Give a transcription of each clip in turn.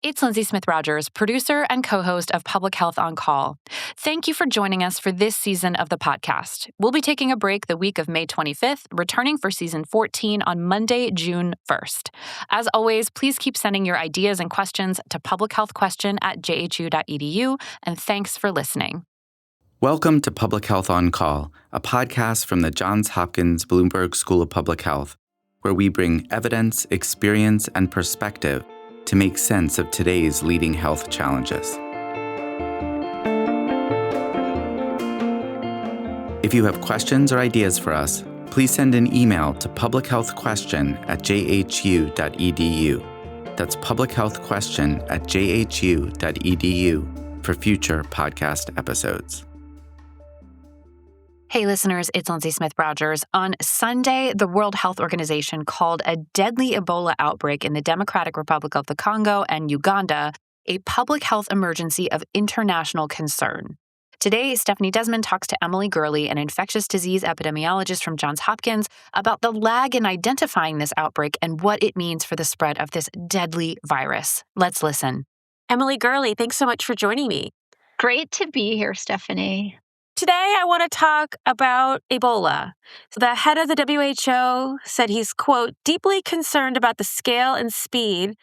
It's Lindsay Smith-Rogers, producer and co-host of Public Health on Call. Thank you for joining us for this season of the podcast. We'll be taking a break the week of May 25th, returning for season 14 on Monday, June 1st. As always, please keep sending your ideas and questions to publichealthquestion@jhu.edu, and thanks for listening. Welcome to Public Health on Call, a podcast from the Johns Hopkins Bloomberg School of Public Health, where we bring evidence, experience, and perspective to make sense of today's leading health challenges. If you have questions or ideas for us, please send an email to publichealthquestion@jhu.edu. That's publichealthquestion@jhu.edu for future podcast episodes. Hey listeners, it's Lindsay Smith-Rogers. On Sunday, the World Health Organization called a deadly Ebola outbreak in the Democratic Republic of the Congo and Uganda a public health emergency of international concern. Today, Stephanie Desmond talks to Emily Gurley, an infectious disease epidemiologist from Johns Hopkins, about the lag in identifying this outbreak and what it means for the spread of this deadly virus. Let's listen. Emily Gurley, thanks so much for joining me. Great to be here, Stephanie. Today, I want to talk about Ebola. So the head of the WHO said he's, quote, deeply concerned about the scale and speed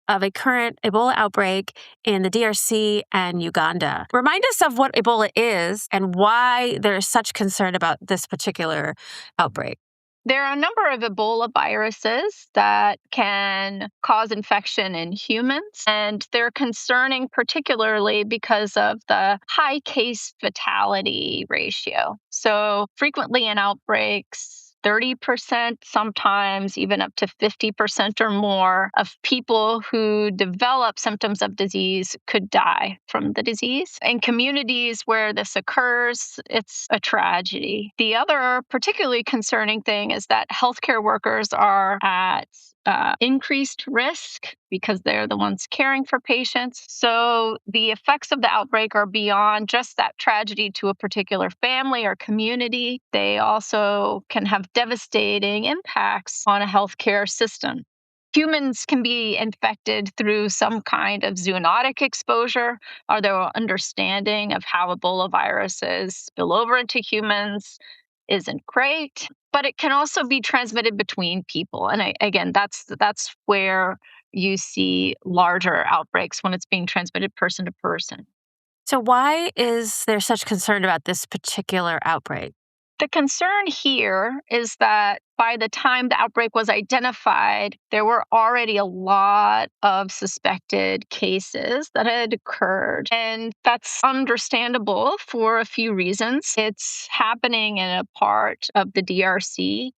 of a current Ebola outbreak in the DRC and Uganda. Remind us of what Ebola is and why there's such concern about this particular outbreak. There are a number of Ebola viruses that can cause infection in humans, and they're concerning particularly because of the high case fatality ratio. So frequently in outbreaks, 30%, sometimes even up to 50% or more of people who develop symptoms of disease could die from the disease. In communities where this occurs, it's a tragedy. The other particularly concerning thing is that healthcare workers are at increased risk because they're the ones caring for patients. So the effects of the outbreak are beyond just that tragedy to a particular family or community. They also can have devastating impacts on a healthcare system. Humans can be infected through some kind of zoonotic exposure, or their understanding of how Ebola viruses spill over into humans isn't great, but it can also be transmitted between people. And again, that's where you see larger outbreaks, when it's being transmitted person to person. So why is there such concern about this particular outbreak? The concern here is that by the time the outbreak was identified, there were already a lot of suspected cases that had occurred. And that's understandable for a few reasons. It's happening in a part of the DRC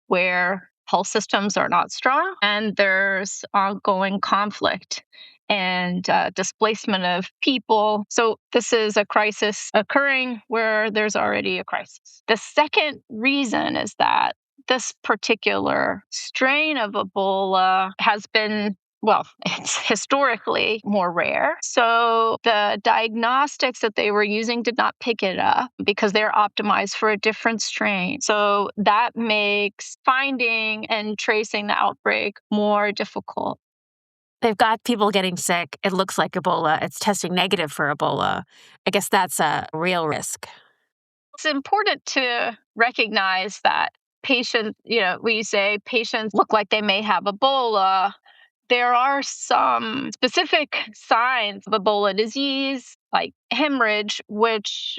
where health systems are not strong, and there's ongoing conflict and displacement of people. So this is a crisis occurring where there's already a crisis. The second reason is that this particular strain of Ebola has been, well, it's historically more rare. So the diagnostics that they were using did not pick it up because they're optimized for a different strain. So that makes finding and tracing the outbreak more difficult. They've got people getting sick. It looks like Ebola. It's testing negative for Ebola. I guess that's a real risk. It's important to recognize that patients, we say patients look like they may have Ebola. There are some specific signs of Ebola disease, like hemorrhage, which,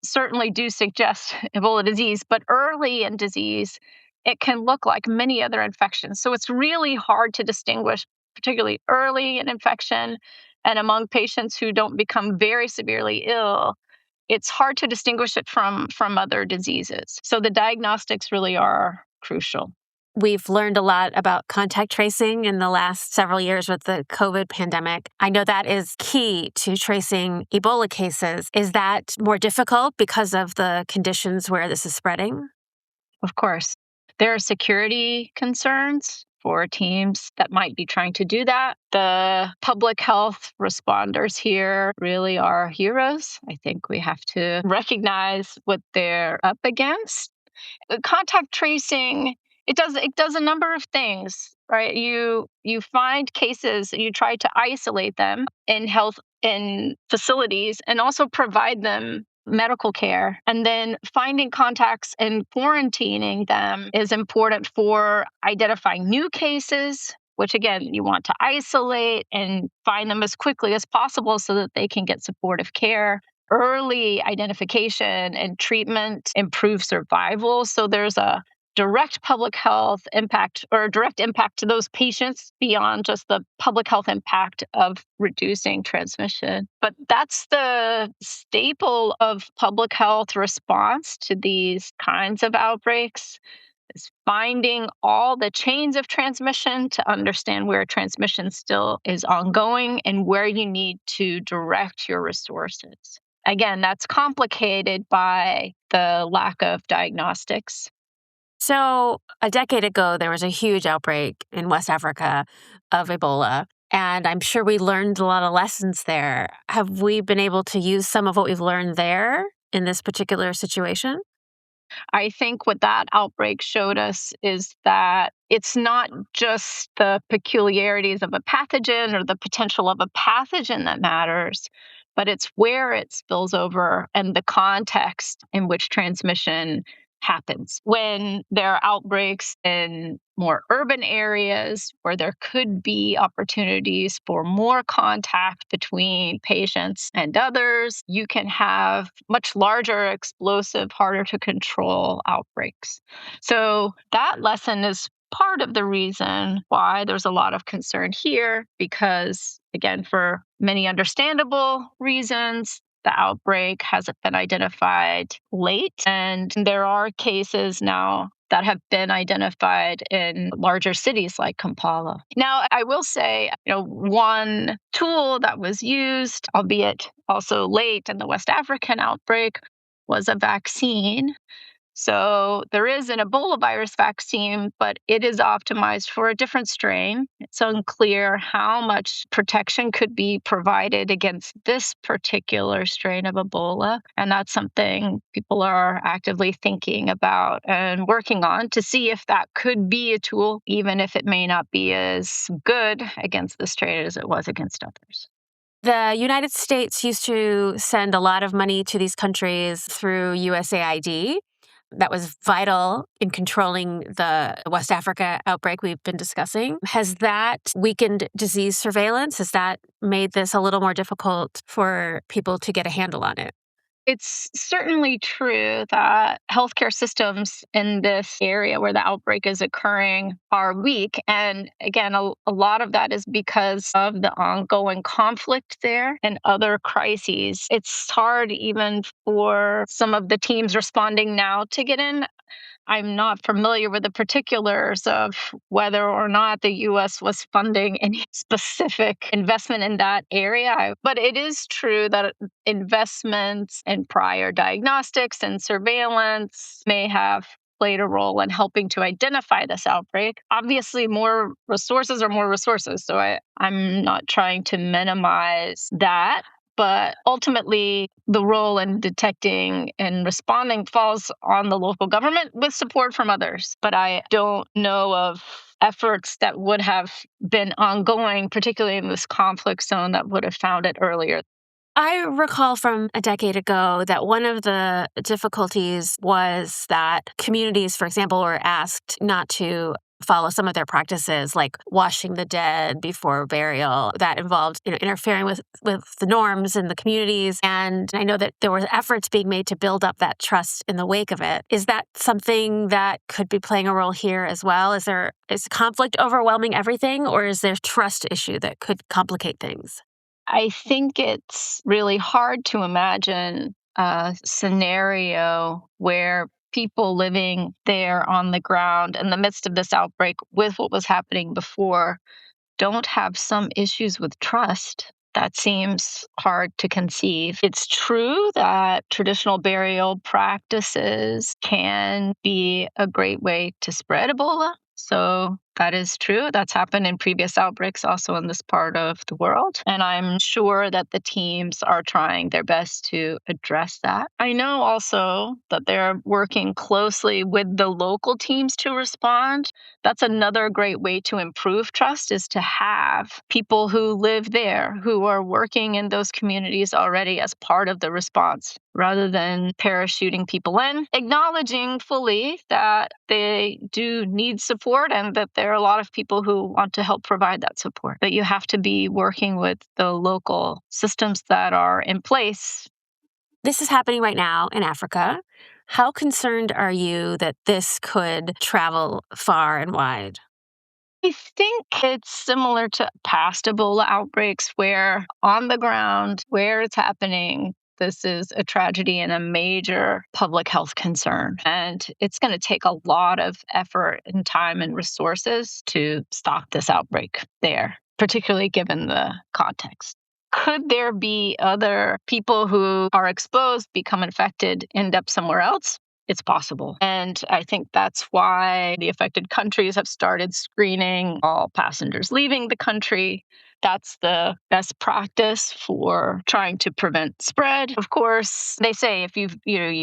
certainly do suggest Ebola disease, but early in disease, it can look like many other infections. So it's really hard to distinguish, particularly early in infection and among patients who don't become very severely ill. It's hard to distinguish it from other diseases. So the diagnostics really are crucial. We've learned a lot about contact tracing in the last several years with the COVID pandemic. I know that is key to tracing Ebola cases. Is that more difficult because of the conditions where this is spreading? Of course. There are security concerns for teams that might be trying to do that. The public health responders here really are heroes. I think we have to recognize what they're up against. Contact tracing It does a number of things, right? You find cases, you try to isolate them in facilities and also provide them medical care. And then finding contacts and quarantining them is important for identifying new cases, which again, you want to isolate and find them as quickly as possible so that they can get supportive care. Early identification and treatment improve survival. So there's a direct public health impact or a direct impact to those patients beyond just the public health impact of reducing transmission. But that's the staple of public health response to these kinds of outbreaks is finding all the chains of transmission to understand where transmission still is ongoing and where you need to direct your resources. Again, that's complicated by the lack of diagnostics. So, a decade ago, there was a huge outbreak in West Africa of Ebola. And I'm sure we learned a lot of lessons there. Have we been able to use some of what we've learned there in this particular situation? I think what that outbreak showed us is that it's not just the peculiarities of a pathogen or the potential of a pathogen that matters, but it's where it spills over and the context in which transmission happens. When there are outbreaks in more urban areas where there could be opportunities for more contact between patients and others, you can have much larger, explosive, harder to control outbreaks. So that lesson is part of the reason why there's a lot of concern here, because, again, for many understandable reasons, the outbreak hasn't been identified late. And there are cases now that have been identified in larger cities like Kampala. Now, I will say, one tool that was used, albeit also late in the West African outbreak, was a vaccine. So there is an Ebola virus vaccine, but it is optimized for a different strain. It's unclear how much protection could be provided against this particular strain of Ebola. And that's something people are actively thinking about and working on to see if that could be a tool, even if it may not be as good against the strain as it was against others. The United States used to send a lot of money to these countries through USAID. That was vital in controlling the West Africa outbreak we've been discussing. Has that weakened disease surveillance? Has that made this a little more difficult for people to get a handle on it? It's certainly true that healthcare systems in this area where the outbreak is occurring are weak. And again, a lot of that is because of the ongoing conflict there and other crises. It's hard even for some of the teams responding now to get in. I'm not familiar with the particulars of whether or not the US was funding any specific investment in that area, but it is true that investments in prior diagnostics and surveillance may have played a role in helping to identify this outbreak. Obviously, more resources are more resources, so I'm not trying to minimize that. But ultimately, the role in detecting and responding falls on the local government with support from others. But I don't know of efforts that would have been ongoing, particularly in this conflict zone, that would have found it earlier. I recall from a decade ago that one of the difficulties was that communities, for example, were asked not to follow some of their practices, like washing the dead before burial. That involved, interfering with the norms in the communities. And I know that there were efforts being made to build up that trust in the wake of it. Is that something that could be playing a role here as well? Is conflict overwhelming everything, or is there a trust issue that could complicate things? I think it's really hard to imagine a scenario where people living there on the ground in the midst of this outbreak with what was happening before don't have some issues with trust. That seems hard to conceive. It's true that traditional burial practices can be a great way to spread Ebola. So that is true. That's happened in previous outbreaks also in this part of the world. And I'm sure that the teams are trying their best to address that. I know also that they're working closely with the local teams to respond. That's another great way to improve trust, is to have people who live there, who are working in those communities already as part of the response, rather than parachuting people in, acknowledging fully that they do need support and that there are a lot of people who want to help provide that support. But you have to be working with the local systems that are in place. This is happening right now in Africa. How concerned are you that this could travel far and wide? I think it's similar to past Ebola outbreaks where on the ground, where it's happening, this is a tragedy and a major public health concern. And it's going to take a lot of effort and time and resources to stop this outbreak there, particularly given the context. Could there be other people who are exposed, become infected, end up somewhere else? It's possible. And I think that's why the affected countries have started screening all passengers leaving the country. That's the best practice for trying to prevent spread. Of course, they say if you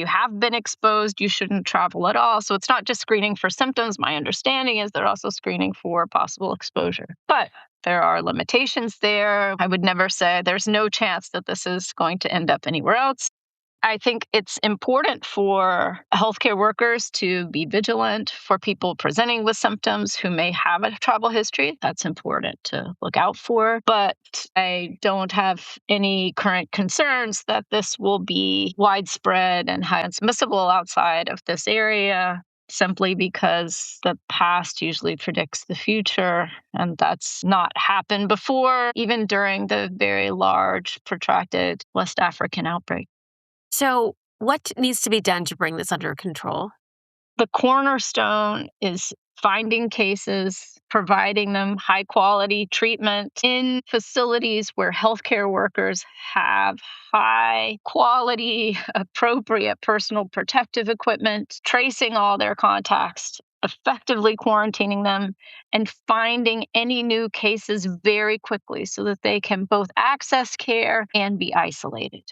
have been exposed, you shouldn't travel at all. So it's not just screening for symptoms. My understanding is they're also screening for possible exposure. But there are limitations there. I would never say there's no chance that this is going to end up anywhere else. I think it's important for healthcare workers to be vigilant for people presenting with symptoms who may have a travel history. That's important to look out for. But I don't have any current concerns that this will be widespread and transmissible outside of this area, simply because the past usually predicts the future, and that's not happened before, even during the very large, protracted West African outbreak. So, what needs to be done to bring this under control? The cornerstone is finding cases, providing them high quality treatment in facilities where healthcare workers have high quality, appropriate personal protective equipment, tracing all their contacts, effectively quarantining them, and finding any new cases very quickly so that they can both access care and be isolated.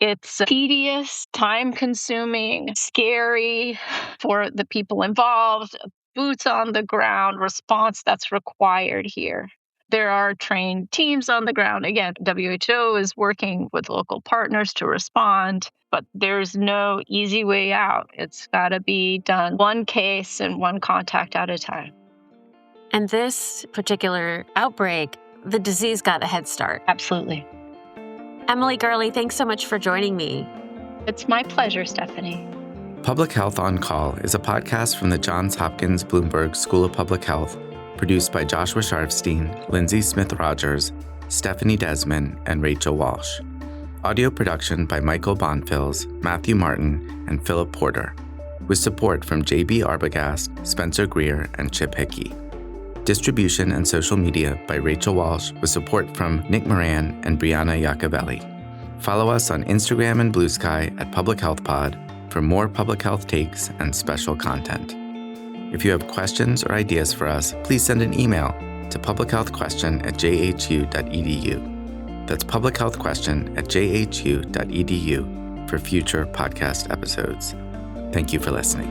It's tedious, time-consuming, scary for the people involved, boots on the ground response that's required here. There are trained teams on the ground. Again, WHO is working with local partners to respond, but there's no easy way out. It's got to be done one case and one contact at a time. And this particular outbreak, the disease got a head start. Absolutely. Emily Gurley, thanks so much for joining me. It's my pleasure, Stephanie. Public Health on Call is a podcast from the Johns Hopkins Bloomberg School of Public Health, produced by Joshua Sharfstein, Lindsay Smith-Rogers, Stephanie Desmond, and Rachel Walsh. Audio production by Michael Bonfils, Matthew Martin, and Philip Porter, with support from J.B. Arbogast, Spencer Greer, and Chip Hickey. Distribution and social media by Rachel Walsh, with support from Nick Moran and Brianna Iacovelli. Follow us on Instagram and Blue Sky at Public Health Pod for more public health takes and special content. If you have questions or ideas for us, please send an email to publichealthquestion@jhu.edu. That's publichealthquestion@jhu.edu for future podcast episodes. Thank you for listening.